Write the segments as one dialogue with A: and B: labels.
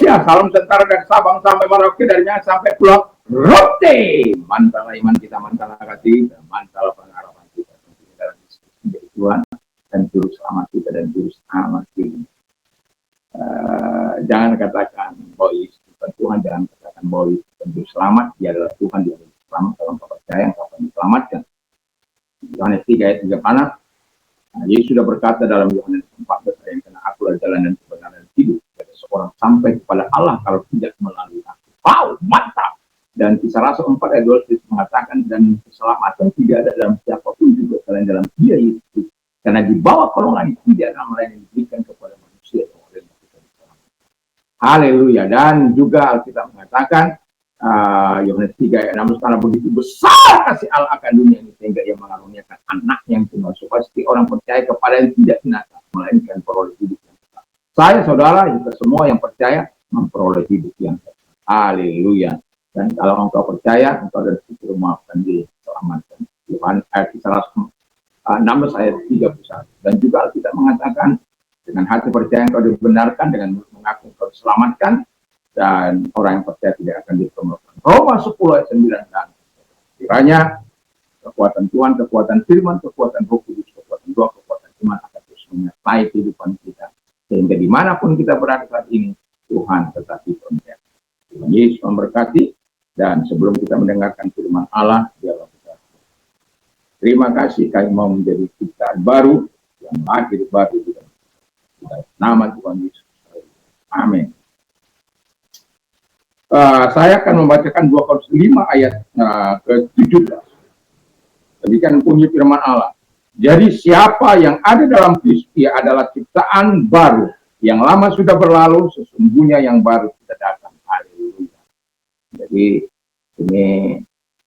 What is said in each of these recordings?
A: Haleluya. Salam sejahtera dari Sabang sampai Merauke, dari Minang sampai Pulau Rote. Mantap iman kita, mantap kasih, mantap pengharapan kita dalam menjadi Tuhan dan juru selamat kita dan juru selamat kita. Jangan katakan bahwa bukan Tuhan, jangan katakan bahwa juru selamat, dia adalah Tuhan, dia adalah selamat. Kalau engkau percaya, engkau akan diselamatkan. Yohanes 3 ayat 3 panas. Yesus sudah berkata dalam Yohanes 14 ayat karena aku adalah jalan dan kebenaran dan hidup. Ada seorang sampai kepada Allah kalau tidak melalui aku. Wow, mantap. Dan Kisah Rasul 4 ayat 12 mengatakan dan keselamatan tidak ada dalam siapapun juga selain dalam Dia Yesus. Karena di bawah kolongan itu tidak ada lain yang diberikan kepada manusia. Haleluya. Dan juga Alkitab mengatakan Yohanes 3 ayat 16, karena begitu besar kasih Allah akan dunia ini sehingga ia mengaruniakan anak yang tunggal supaya setiap orang percaya kepada yang tidak binasa melainkan peroleh hidup yang kekal. Saya, saudara, kita semua yang percaya memperoleh hidup yang kekal. Haleluya. Dan kalau engkau percaya, engkau dari situ maafkan diselamatkan. Yohanes ayat 16 ayat 31. Dan juga kita mengatakan dengan hati percaya engkau dibenarkan, dengan mengaku engkau diselamatkan, dan orang yang percaya tidak akan dipermalukan. Roma 10 ayat 9 dan kiranya kekuatan Tuhan, kekuatan firman, kekuatan Roh Kudus, kekuatan doa, kekuatan iman akan terus menyertai kehidupan kita. Sehingga dimanapun kita berada saat ini, Tuhan tetap dipercaya. Tuhan Yesus memberkati, dan sebelum kita mendengarkan firman Allah, dialog kita. Terima kasih, kami mau menjadi ciptaan baru, yang lahir baru di dalam nama Tuhan Yesus. Amin. Saya akan membacakan 2 Korintus 5 ayat ke-17. Demikian bunyi firman Allah. Jadi siapa yang ada dalam Kristus, ia adalah ciptaan baru. Yang lama sudah berlalu, sesungguhnya yang baru sudah datang. Haleluya. Jadi ini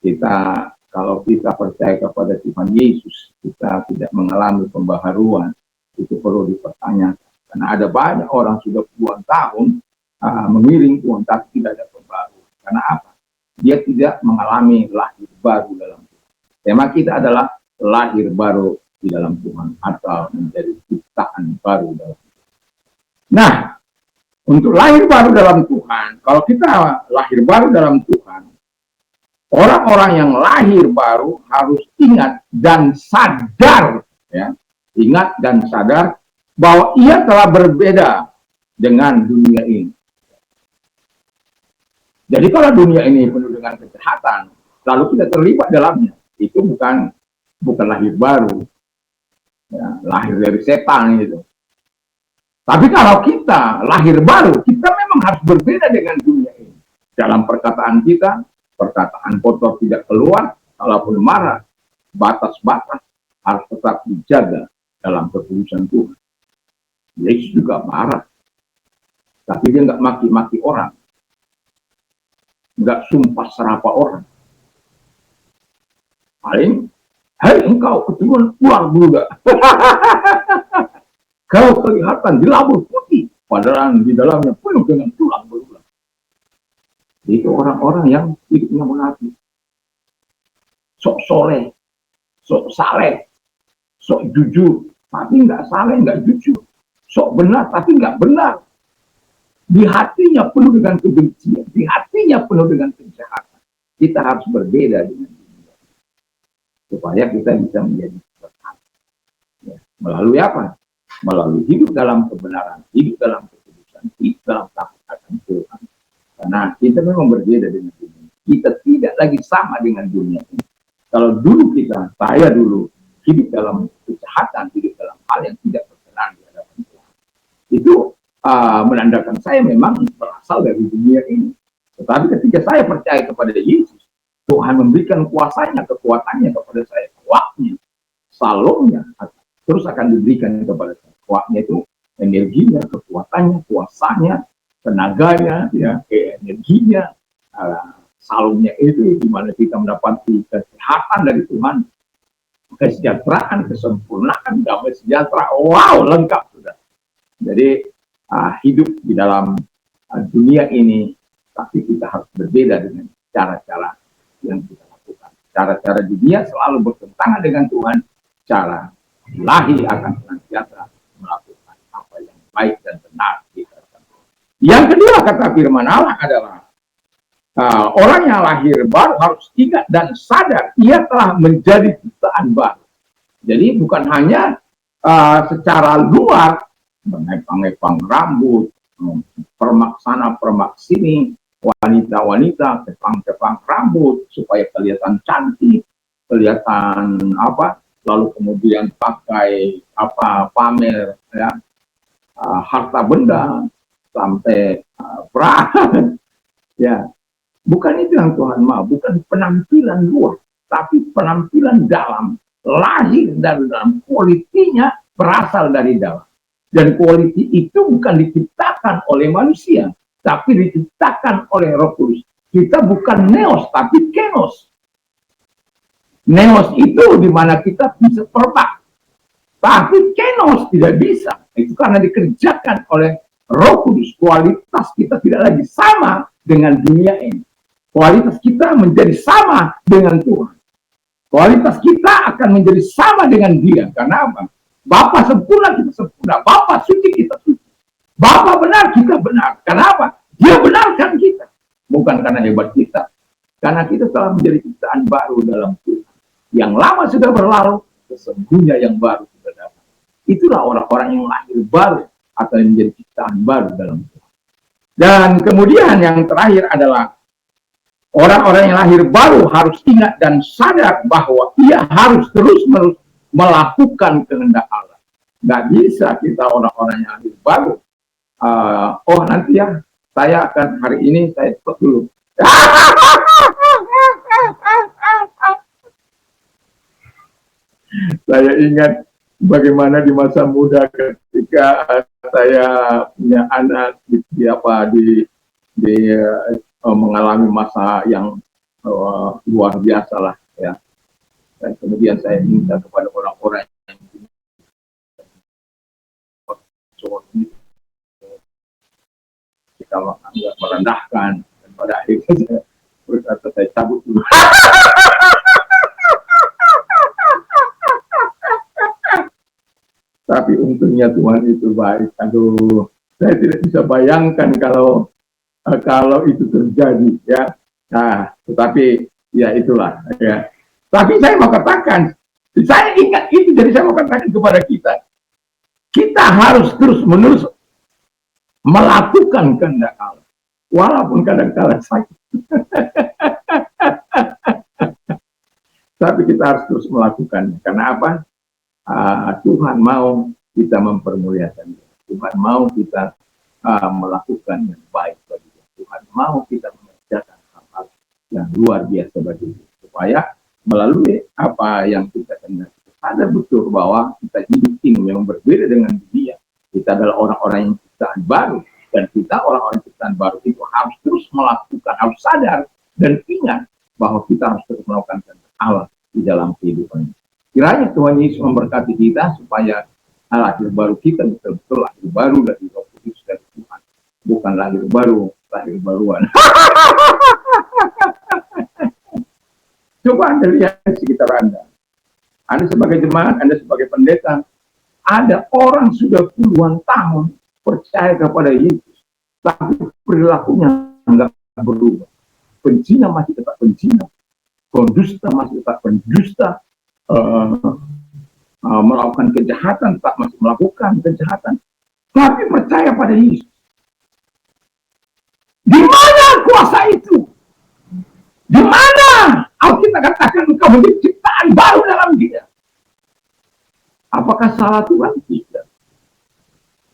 A: kita, kalau kita percaya kepada Tuhan Yesus, kita tidak mengalami pembaharuan. Itu perlu dipertanyakan. Karena ada banyak orang sudah puluhan tahun mengiring Tuhan, tapi tidak ada pembaharuan. Karena apa? Dia tidak mengalami lahir baru dalam Tuhan. Tema kita adalah lahir baru di dalam Tuhan, atau menjadi ciptaan baru dalam Tuhan. Nah, untuk lahir baru dalam Tuhan, kalau kita lahir baru dalam Tuhan, orang-orang yang lahir baru harus ingat dan sadar, ya, ingat dan sadar bahwa ia telah berbeda dengan dunia ini. Jadi kalau dunia ini penuh dengan kejahatan, lalu kita terlibat dalamnya, itu bukan lahir baru, ya, lahir dari setan gitu. Tapi kalau kita lahir baru, kita memang harus berbeda dengan dunia ini. Dalam perkataan kita, perkataan kotor tidak keluar, kalaupun marah, batas-batas harus tetap dijaga dalam kekudusan Tuhan. Yesus juga marah, tapi dia nggak maki-maki orang, nggak sumpah serapa orang. Paling, hai engkau keturunan ular buluda, kau kelihatan dilabur putih, padahal di dalamnya penuh dengan tulang belulang. Itu orang-orang yang hidupnya munafik, sok soleh, sok saleh, sok jujur, tapi nggak saleh, nggak jujur, sok benar, tapi nggak benar. Di hatinya penuh dengan kebencian, di hatinya penuh dengan kejahatan. Kita harus berbeda dengan dunia, supaya kita bisa menjadi berkat. Ya. Melalui apa? Melalui hidup dalam kebenaran, hidup dalam kekudusan, hidup dalam takut akan Tuhan. Karena kita memang berbeda dengan dunia. Kita tidak lagi sama dengan dunia ini. Kalau dulu saya dulu hidup dalam kejahatan, hidup dalam hal yang tidak berkenan di hadapan Tuhan, itu menandakan saya memang berasal dari dunia ini. Tetapi ketika saya percaya kepada Yesus, Tuhan memberikan kuasanya, kekuatannya kepada saya. Kuatnya, salomnya, terus akan diberikan kepada saya. Kuatnya itu energinya, kekuatannya, kuasanya, tenaganya, ya, energinya, salomnya itu di mana kita mendapati kesehatan dari Tuhan, kesejahteraan, kesempurnaan, damai sejahtera. Wow, lengkap sudah. Jadi hidup di dalam dunia ini, tapi kita harus berbeda dengan cara-cara yang kita lakukan. Cara-cara dunia selalu bertentangan dengan Tuhan. Cara ilahi akan senantiasa melakukan apa yang baik dan benar di hadapan Tuhan. Yang kedua, Itulah kata firman Allah adalah orang yang lahir baru harus ingat dan sadar ia telah menjadi ciptaan baru. Jadi bukan hanya secara luar mengepang-epang rambut, permak sana permak sini, wanita-wanita kepang-kepang rambut supaya kelihatan cantik, kelihatan apa, lalu kemudian pakai apa pamer ya harta benda sampai perang ya. Bukan itu yang Tuhan mau, bukan penampilan luar, tapi penampilan dalam, lahir dari dalam, kualitinya berasal dari dalam. Dan kualiti itu bukan diciptakan oleh manusia, tapi diciptakan oleh Roh Kudus. Kita bukan neos, tapi kenos. Neos itu di mana kita bisa terbang, tapi kenos tidak bisa. Itu karena dikerjakan oleh Roh Kudus. Kualitas kita tidak lagi sama dengan dunia ini. Kualitas kita menjadi sama dengan Tuhan. Kualitas kita akan menjadi sama dengan Dia. Karena apa? Bapa sempurna, kita sempurna. Bapa suci, kita suci. Bapa benar, kita benar. Karena apa? Dia benarkan kita. Bukan karena hebat kita. Karena kita telah menjadi ciptaan baru dalam Tuhan. Yang lama sudah berlalu, sesungguhnya yang baru sudah datang. Itulah orang-orang yang lahir baru akan menjadi ciptaan baru dalam Tuhan. Dan kemudian yang terakhir adalah orang-orang yang lahir baru harus ingat dan sadar bahwa ia harus terus-menerus melakukan kehendak Allah. Nggak bisa kita orang-orang yang lahir baru. Nanti ya, saya akan hari ini saya stop dulu. Saya ingat bagaimana di masa muda ketika saya punya anak mengalami masa yang luar biasa lah ya. Dan kemudian saya minta kepada orang-orang yang kita menganggap merendahkan, dan pada akhirnya saya berkata saya cabut dulu. Tapi untungnya Tuhan itu baik. Aduh, saya tidak bisa bayangkan kalau itu terjadi ya. Nah, tetapi ya itulah ya. Tapi saya mau katakan, saya ingat itu, jadi saya mau katakan kepada kita harus terus-menerus melakukan kehendak Allah, walaupun kadang-kadang sakit. Tapi kita harus terus melakukannya. Karena apa? Tuhan mau kita mempermuliakan Dia. Tuhan mau kita melakukan yang baik bagi Dia. Tuhan mau kita mengerjakan hal-hal yang luar biasa bagi Dia. Supaya melalui apa yang kita kendaki, sadar betul bahwa kita hidup ini yang berbeda dengan dunia. Kita adalah orang-orang yang ciptaan baru. Dan kita orang-orang ciptaan baru itu harus terus melakukan, harus sadar dan ingat bahwa kita harus terus melakukan kehendak Allah di dalam kehidupan. Kiranya Tuhan Yesus memberkati kita supaya lahir baru kita betul-betul lahir baru dari Roh Kudus dari Tuhan. Bukan lahir baru, lahir baruan. Coba Anda lihat di sekitar Anda. Anda sebagai jemaat, Anda sebagai pendeta, ada orang sudah puluhan tahun percaya kepada Yesus, tapi perilakunya enggak berubah. Pencina masih tetap pencina, pendusta masih tetap pendusta, melakukan kejahatan tetap masih melakukan kejahatan, tapi percaya pada Yesus. Di mana kuasa itu? Di mana Alkitab katakan engkau menjadi ciptaan baru dalam Dia? Apakah salah Tuhan? Tidak.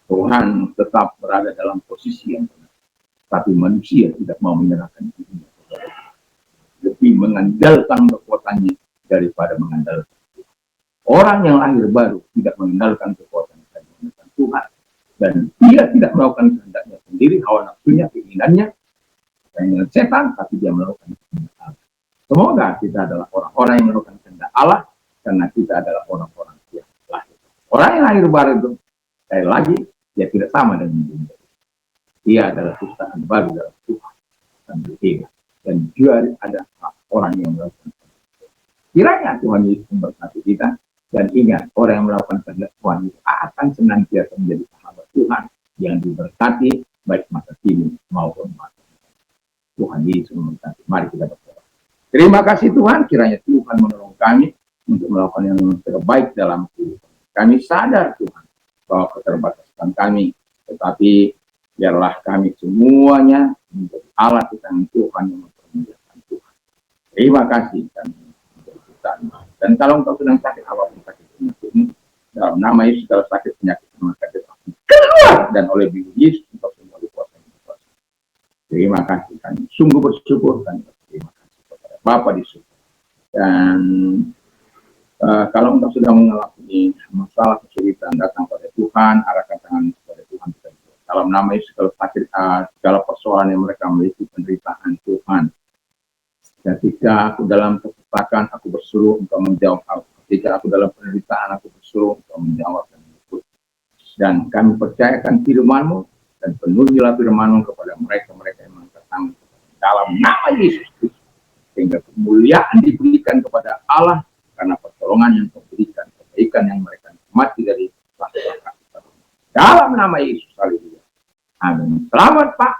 A: Tuhan tetap berada dalam posisi yang benar. Tapi manusia tidak mau menyerahkan dirinya. Lebih mengandalkan kekuatannya daripada mengandalkan Tuhan. Orang yang lahir baru tidak mengandalkan kekuatan Tuhan. Dan dia tidak melakukan kehendaknya sendiri, hawa nafsunya, keinginannya, keinginan setan, tapi dia melakukan kehendak Allah. Semoga kita adalah orang-orang yang melakukan kehendak Allah, karena kita adalah orang-orang yang lahir. Orang yang lahir baru itu, sekali lagi, dia tidak sama dengan dunia. Dia adalah ciptaan baru dalam Tuhan dan berbeda. Dan juga ada orang yang melakukan kehendak. Kiranya Tuhan Yesus memberkati kita, dan ingat, orang yang melakukan kehendak Tuhan itu akan senantiasa menjadi sahabat Tuhan yang diberkati, baik masa kini maupun masa depan. Tuhan Yesus memberkati. Mari kita berdoa. Terima kasih Tuhan, kiranya Tuhan menolong kami untuk melakukan yang terbaik dalam hidup. Kami sadar Tuhan bahwa keterbatasan kami, tetapi biarlah kami semuanya menjadi alat di tangan Tuhan yang mempermuliakan Tuhan. Terima kasih kami berdoa. Dan kalau engkau sedang sakit apapun sakit penyakit ini, dalam nama Yesus kalau sakit penyakit sakit keluar, dan oleh Bibi Yesus engkau semua dikuasai. Terima kasih kami sungguh bersyukur dan terima kasih kepada Bapa di surga. Dan kalau engkau sudah mengalami masalah kesulitan, datang pada Tuhan, arahkan tangan kepada Tuhan. Dalam nama Yesus kalau sakit, segala persoalan yang mereka memiliki penderitaan Tuhan. Ketika aku dalam kesesakan, aku berseru engkau menjawab aku. Ketika aku dalam penderitaan, aku berseru engkau menjawab dan ikut. Dan kami percayakan firman-Mu dan penuhilah firman-Mu kepada mereka-mereka yang datang dalam nama Yesus Kristus, sehingga kemuliaan diberikan kepada Allah karena pertolongan yang kau berikan, kebaikan yang mereka nikmati dari langkah-langkah kita. Dalam nama Yesus, haleluya. Amin. Selamat Pak.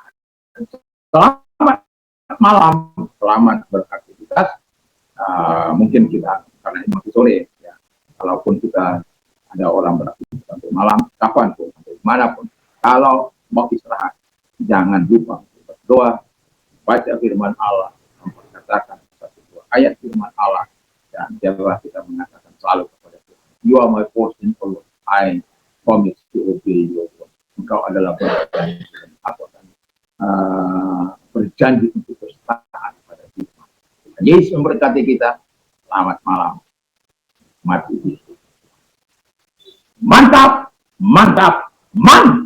A: Selamat malam. Selamat beraktivitas. Mungkin kita karena ini masih sore ya. Kalaupun kita ada orang beraktivitas sampai malam, kapanpun, sampai dimanapun, kalau mau istirahat, jangan lupa berdoa, baca firman Allah, memperkatakan satu dua ayat firman Allah, dan janganlah kita mengatakan selalu kepada Tuhan, You are my portion, O Lord. I promise to obey your word. Engkau adalah berjanji, aku akan berjanji untuk bertahan pada Tuhan. Yesus memberkati kita. Selamat malam. Mati. Mantap, mantap, mantap.